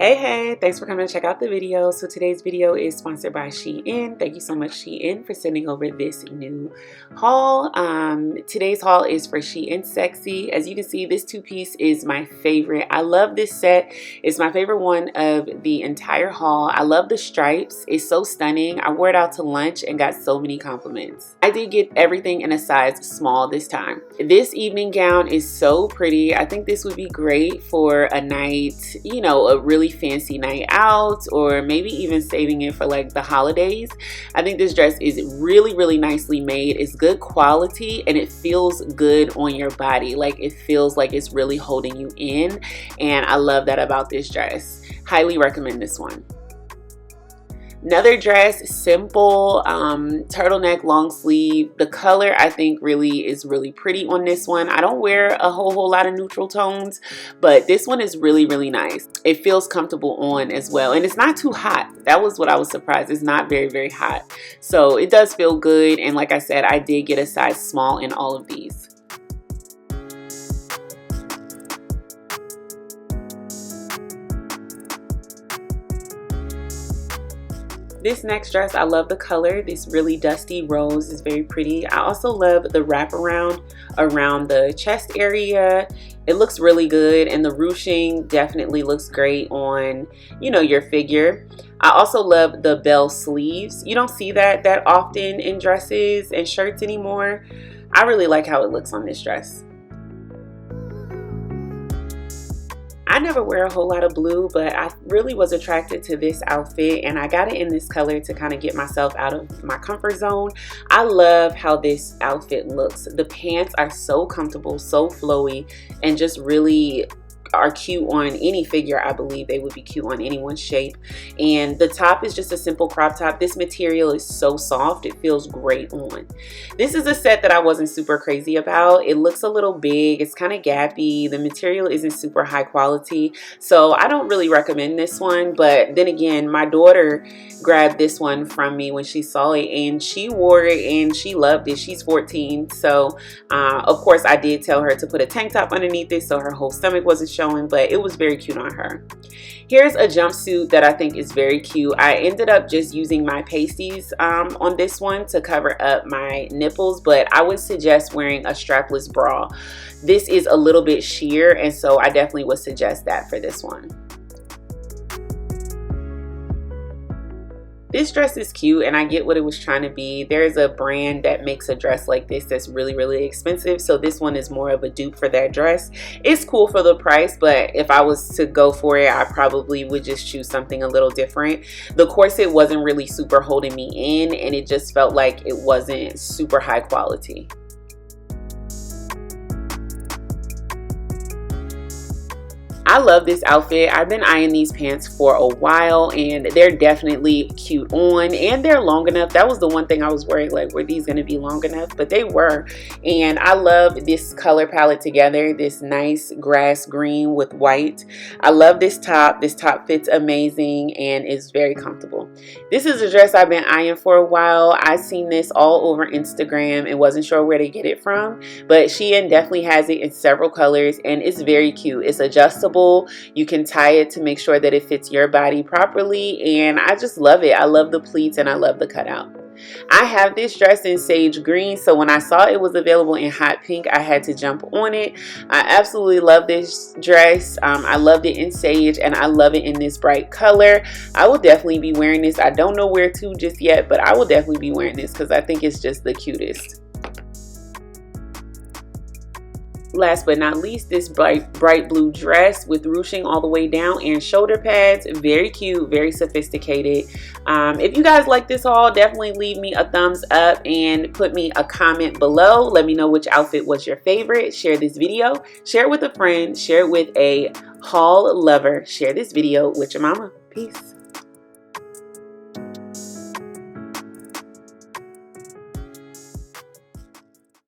Hey, thanks for coming to check out the video. So today's video is sponsored by SHEIN. Thank you so much, SHEIN, for sending over this new haul. Today's haul is for SHEIN Sexy. As you can see, this two-piece is my favorite. I love this set. It's my favorite one of the entire haul. I love the stripes. It's so stunning. I wore it out to lunch and got so many compliments. I did get everything in a size small this time. This evening gown is so pretty. I think this would be great for a night, you know, a really fancy night out, or maybe even saving it for like the holidays. I think this dress is really nicely made. It's good quality and it feels good on your body. Like, it feels like it's really holding you in, and I love that about this dress. Highly recommend this one. Another dress, simple, turtleneck, long sleeve. The color I think really is really pretty on this one. I don't wear a whole lot of neutral tones, but this one is really nice. It feels comfortable on as well, and it's not too hot. That was what I was surprised. It's not very hot, so it does feel good. And like I said, I did get a size small in all of these. This next dress, I love the color. This really dusty rose is very pretty. I also love the wraparound around the chest area. It looks really good, and the ruching definitely looks great on, you know, your figure. I also love the bell sleeves. You don't see that often in dresses and shirts anymore. I really like how it looks on this dress. I never wear a whole lot of blue, but I really was attracted to this outfit, and I got it in this color to kind of get myself out of my comfort zone. I love how this outfit looks. The pants are so comfortable, so flowy, and just really are cute on any figure. I believe they would be cute on anyone's shape. And the top is just a simple crop top. This material is so soft, it feels great on. This is a set that I wasn't super crazy about. It looks a little big, it's kind of gappy, the material isn't super high quality, so I don't really recommend this one. But then again, my daughter grabbed this one from me when she saw it, and she wore it and she loved it. She's 14, so of course I did tell her to put a tank top underneath it so her whole stomach wasn't showing, but it was very cute on her. Here's a jumpsuit that I think is very cute. I ended up just using my pasties on this one to cover up my nipples, but I would suggest wearing a strapless bra. This is a little bit sheer, and so I definitely would suggest that for this one. This dress is cute, and I get what it was trying to be. There's a brand that makes a dress like this that's really expensive, so this one is more of a dupe for that dress. It's cool for the price, but if I was to go for it, I probably would just choose something a little different. The corset wasn't really super holding me in, and it just felt like it wasn't super high quality. I love this outfit. I've been eyeing these pants for a while, and they're definitely cute on, and they're long enough. That was the one thing I was worried, like, were these gonna be long enough? But they were. And I love this color palette together, this nice grass green with white. I love this top. This top fits amazing and is very comfortable. This is a dress I've been eyeing for a while. I've seen this all over Instagram and wasn't sure where to get it from, but SHEIN definitely has it in several colors, and it's very cute. It's adjustable. You can tie it to make sure that it fits your body properly, and I just love it. I love the pleats and I love the cutout. I have this dress in sage green, so when I saw it was available in hot pink, I had to jump on it. I absolutely love this dress. I loved it in sage, and I love it in this bright color. I will definitely be wearing this. I don't know where to just yet, but I will definitely be wearing this because I think it's just the cutest. Last but not least, this bright blue dress with ruching all the way down and shoulder pads. Very cute, very sophisticated. If you guys like this haul, definitely leave me a thumbs up and put me a comment below. Let me know which outfit was your favorite. Share this video, share it with a friend, share it with a haul lover. Share this video with your mama. Peace.